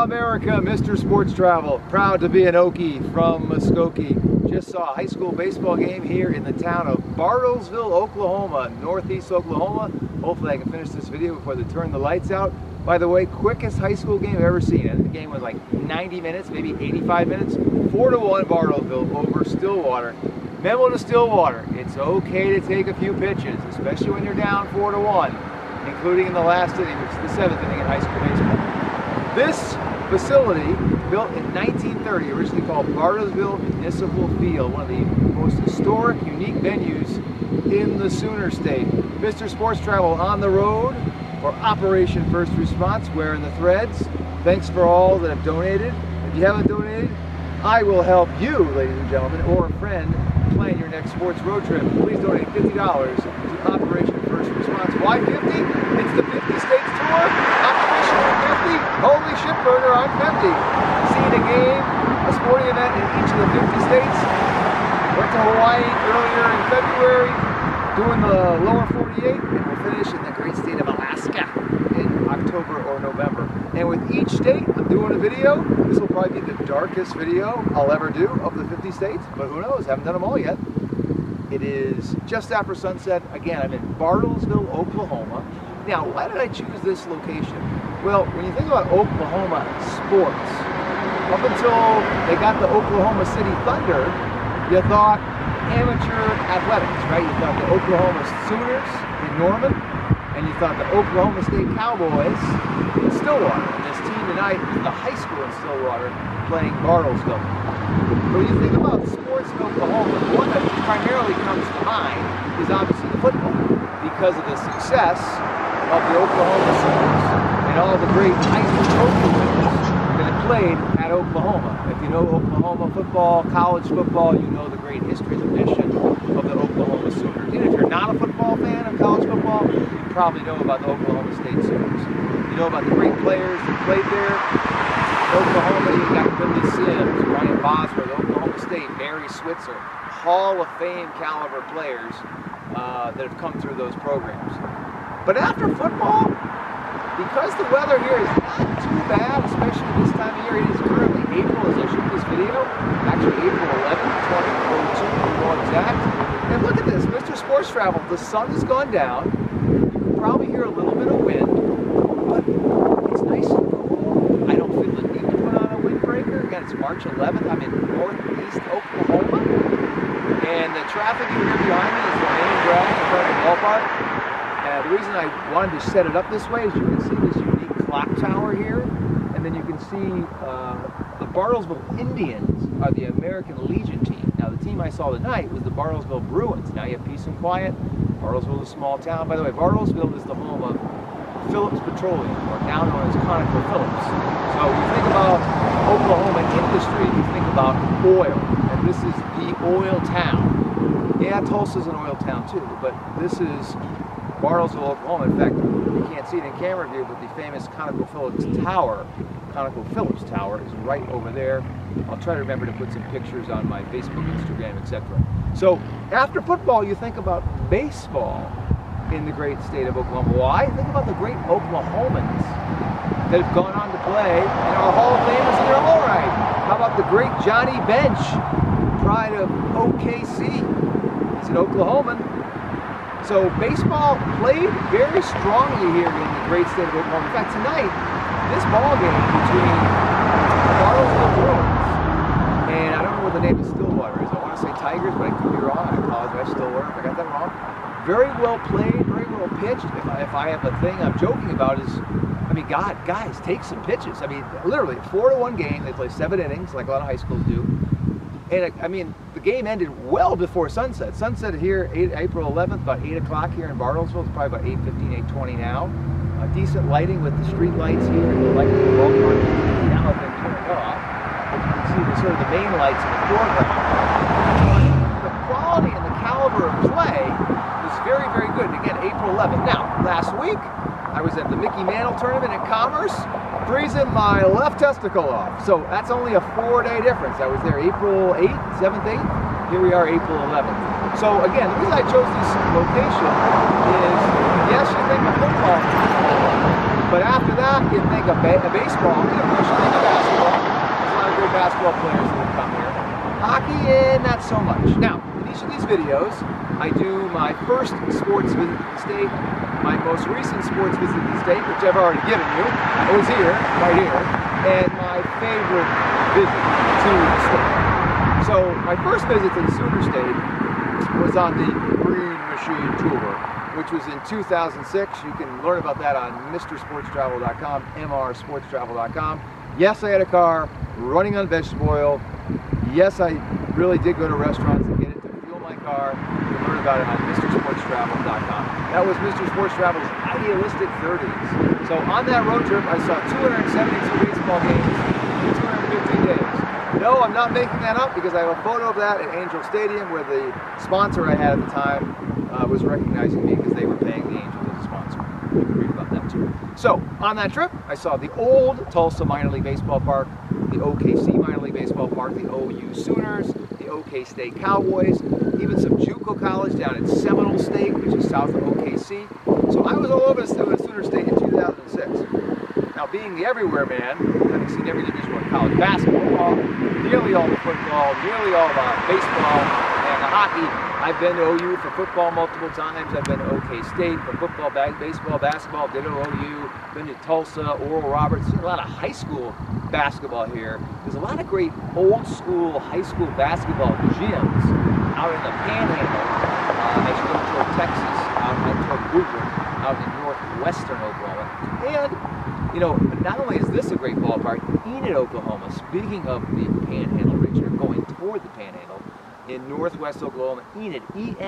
America, Mr. Sports Travel, proud to be an Okie from Muskogee. Just saw a high school baseball game here in the town of Bartlesville, Oklahoma, northeast Oklahoma. Hopefully I can finish this video before they turn the lights out. By the way, quickest high school game I've ever seen. I think the game was like 90 minutes, maybe 85 minutes. 4-1 Bartlesville over Stillwater. Memo to Stillwater, it's okay to take a few pitches, especially when you're down 4-1, including in the last inning, which is the 7th inning in high school baseball. This facility, built in 1930, originally called Bartlesville Municipal Field, one of the most historic, unique venues in the Sooner State. Mr. Sports Travel on the road for Operation First Response, wearing the threads. Thanks for all that have donated. If you haven't donated, I will help you, ladies and gentlemen, or a friend, plan your next sports road trip. Please donate $50 to Operation First Response. Why 50? It's the 50 States Tour. Operation 50. Holy shitburger, I'm 50. Seeing a game, a sporting event in each of the 50 states. Went to Hawaii earlier in February, doing the lower 48, and we'll finish in the great state of Alaska in October or November. And with each state, I'm doing a video. This will probably be the darkest video I'll ever do of the 50 states, but who knows, haven't done them all yet. It is just after sunset. Again, I'm in Bartlesville, Oklahoma. Now, why did I choose this location? Well, when you think about Oklahoma sports, up until they got the Oklahoma City Thunder, you thought amateur athletics, right? You thought the Oklahoma Sooners in Norman, and you thought the Oklahoma State Cowboys in Stillwater. And this team tonight is the high school in Stillwater playing Bartlesville. But when you think about sports in Oklahoma, the one that primarily comes to mind is obviously the football, because of the success of the Oklahoma Sooners and all the great high school trophy winners that have played at Oklahoma. If you know Oklahoma football, college football, you know the great history, the mission of the Oklahoma Sooners. Even if you're not a football fan of college football, you probably know about the Oklahoma State Sooners. You know about the great players that played there. Oklahoma, you've got Billy Sims, Ryan Bosworth, Oklahoma State, Barry Switzer, Hall of Fame caliber players that have come through those programs. But after football, because the weather here is not too bad, especially this time of year, it is currently April as I shoot this video, actually April 11th, 2002 to be more exact. And look at this, Mr. Sports Travel, the sun has gone down, you can probably hear a little bit of wind, but it's nice and cool. I don't feel the need to put on a windbreaker. Again, it's March 11th, I'm in northeast Oklahoma, and the traffic you hear behind me is the main drag in front of the ballpark. The reason I wanted to set it up this way is you can see this unique clock tower here, and then you can see the Bartlesville Indians are the American Legion team. Now the team I saw tonight was the Bartlesville Bruins. Now you have peace and quiet. Bartlesville is a small town. By the way, Bartlesville is the home of Phillips Petroleum, or now known as ConocoPhillips. So you think about Oklahoma industry, you think about oil, and this is the oil town. Yeah, Tulsa's an oil town too, but this is Bartlesville, Oklahoma. In fact, you can't see it in camera view, but the famous ConocoPhillips Tower, ConocoPhillips Tower, is right over there. I'll try to remember to put some pictures on my Facebook, Instagram, etc. So after football, you think about baseball in the great state of Oklahoma. Why? Think about the great Oklahomans that have gone on to play and are Hall of Famers in their own right. How about the great Johnny Bench, pride of OKC? He's an Oklahoman. So baseball played very strongly here in the great state of Oklahoma. In fact, tonight, this ball game between the Bartlesville Bruins and I don't know what the name of Stillwater is. I want to say Tigers, but I could be wrong. I apologize, Stillwater, if I got that wrong. Very well played, very well pitched. If I have a thing I'm joking about is, I mean, God, guys, take some pitches. I mean, literally, 4-1 game. They play 7 innings, like a lot of high schools do. And I mean, the game ended well before sunset. Sunset here, April 11th, about 8 o'clock here in Bartlesville. It's probably about 8:15, 8:20 now. Decent lighting with the street lights here and the lighting in the ballpark. Now have been turned off. You can see the sort of the main lights in the foreground. The quality and the caliber of play was very, very good. And again, April 11th. Now, last week, I was at the Mickey Mantle tournament in Commerce, freezing my left testicle off. So that's only a 4-day difference. I was there April 8th, 7th, 8th. Here we are April 11th. So again, the reason I chose this location is, yes, you think of football, but after that, you think of baseball, and of course you think of baseball players that have come here. Hockey, not so much. Now, in each of these videos, I do my first sports visit to the state, my most recent sports visit to the state, which I've already given you. It was here, right here, and my favorite visit to the state. So, my first visit to the Sooner State was on the Green Machine Tour, which was in 2006. You can learn about that on mrsportstravel.com, mrsportstravel.com. Yes, I had a car running on vegetable oil. Yes, I really did go to restaurants and get it to fuel my car. You can learn about it on mrsportstravel.com. That was Mr. Sports Travel's idealistic 30s. So on that road trip, I saw 272 baseball games in 215 days. No, I'm not making that up because I have a photo of that at Angel Stadium where the sponsor I had at the time was recognizing me because they were paying the Angels as a sponsor. You can read about that too. So, on that trip, I saw the old Tulsa Minor League Baseball Park, the OKC Minor League Baseball Park, the OU Sooners, the OK State Cowboys, even some JUCO college down at Seminole State, which is south of OKC. So I was all over the Sooner State in 2006. Now, being the everywhere man, having seen every division of college basketball, nearly all the football, nearly all the baseball, and the hockey, I've been to OU for football multiple times. I've been to OK State for football, baseball, basketball, ditto OU. Been to Tulsa, Oral Roberts. Seen a lot of high school basketball here. There's a lot of great old school high school basketball gyms out in the Panhandle as you go toward Texas, out toward Woodward, out in northwestern Oklahoma. And, you know, not only is this a great ballpark, Enid, Oklahoma, speaking of the Panhandle region, or going toward the Panhandle, in northwest Oklahoma, Enid, Enid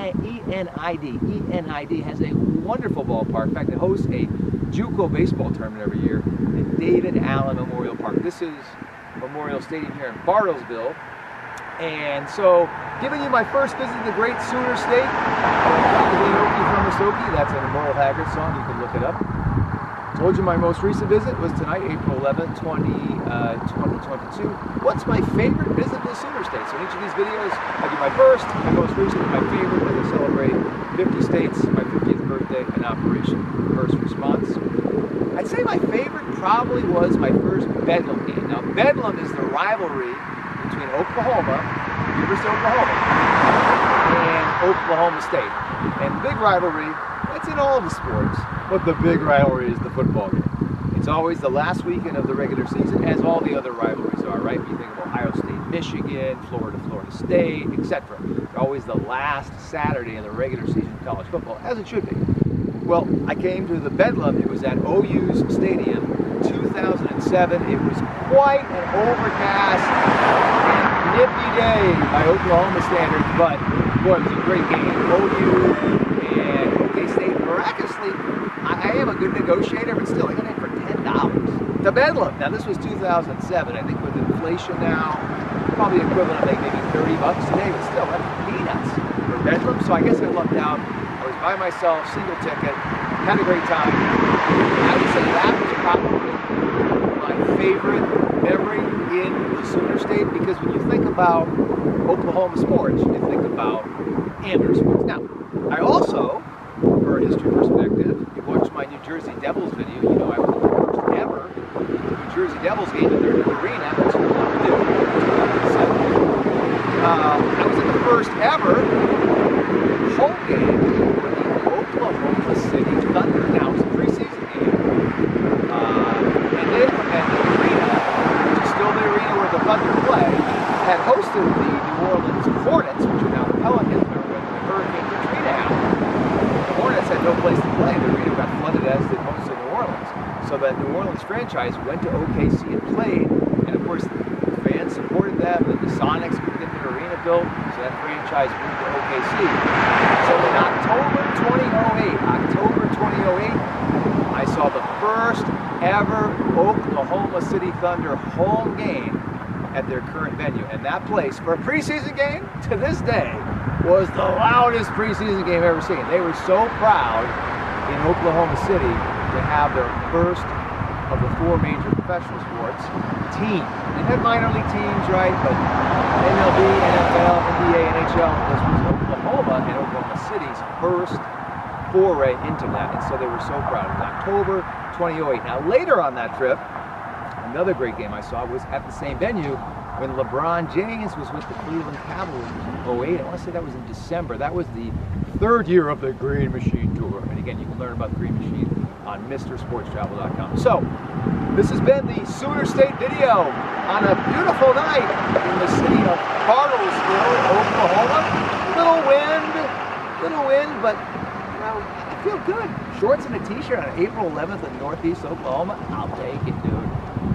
has a wonderful ballpark. In fact, it hosts a JUCO baseball tournament every year at David Allen Memorial Park. This is Memorial Stadium here in Bartlesville. And so, giving you my first visit to the great Sooner State, Proud to be an Okie from Okie. That's a Merle Haggard song. You can look it up. Told you my most recent visit was tonight, April 11th, 2022. What's my favorite visit to the Sooner State? So in each of these videos, I do my first, my most recent, my favorite, as I celebrate 50 states, my 50th birthday, and Operation First Response. I'd say my favorite probably was my first Bedlam game. Now, Bedlam is the rivalry between Oklahoma, University of Oklahoma, and Oklahoma State. And big rivalry, that's in all the sports. But the big rivalry is the football game. It's always the last weekend of the regular season, as all the other rivalries are, right? You think of Ohio State, Michigan, Florida, Florida State, etc. It's always the last Saturday in the regular season of college football, as it should be. Well, I came to the Bedlam. It was at OU's Stadium, 2007. It was quite an overcast and nippy day by Oklahoma standards, but boy, it was a great game. OU and OK State, miraculously, I am a good negotiator, but still, I got in for $10. The Bedlam. Now, this was 2007. I think with inflation now, probably equivalent of maybe $30 today, but still, that's peanuts for Bedlam. So I guess I lucked out. I was by myself, single ticket, had a great time. I would say that was probably my favorite memory in the Sooner State, because when you think about Oklahoma sports, you think about amateur sports. Now, I also, for a history perspective, you watched my New Jersey Devils video, you know I was the first ever New Jersey Devils game in their new arena, which is what we did in 2007. I was in the first ever home game for the Oklahoma City Thunder. Now, it was a preseason game. And the arena, which is still the arena where the Thunder play, had hosted the New Orleans Hornets, which are now the Pelicans, remember when the Hurricane Katrina happened. The Hornets had no place to play. The arena got flooded, as did most of New Orleans. So that New Orleans franchise went to OKC and played, and of course the fans supported them, and the Sonics could get their arena built, so that franchise moved to OKC. So in October 2008, I saw the first ever Oklahoma City Thunder home game at their current venue, and that place, for a preseason game, to this day, was the loudest preseason game I've ever seen. They were so proud in Oklahoma City to have their first of the four major professional sports team. They had minor league teams, right? But MLB, NFL, NBA, NHL, this was Oklahoma and Oklahoma City's first foray into that. And so they were so proud. It was October 2008. Now later on that trip, Another great game I saw was at the same venue when LeBron James was with the Cleveland Cavaliers in 08. I want to say that was in December. That was the third year of the Green Machine Tour. And again, you can learn about the Green Machine on MrSportsTravel.com. So, this has been the Sooner State video on a beautiful night in the city of Bartlesville, Oklahoma. Little wind, but you know, I feel good. Shorts and a t-shirt on April 11th in Northeast Oklahoma, I'll take it, dude.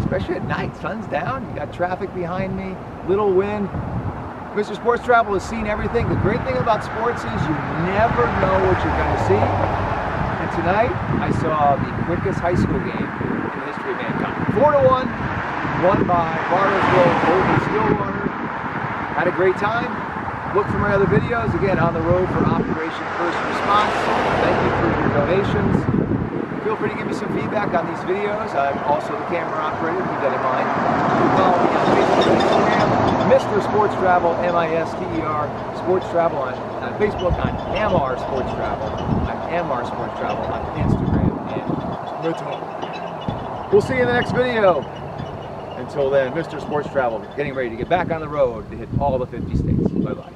Especially at night, sun's down, you got traffic behind me, little wind. Mr. Sports Travel has seen everything. The great thing about sports is you never know what you're going to see. And tonight, I saw the quickest high school game in the history of mankind. 4-1, won by Bartlesville over Stillwater. Had a great time. Look for my other videos. Again, on the road for Operation First Response. Thank you for your donations. Feel free to give me some feedback on these videos. I'm also the camera operator, keep that in mind. Follow me on Facebook and Instagram, Mr. Sports Travel, M-I-S-T-E-R, Sports Travel on Facebook, on MR Sports Travel, on MR Sports Travel on Instagram and Twitter. We'll see you in the next video. Until then, Mr. Sports Travel getting ready to get back on the road to hit all the 50 states. Bye-bye.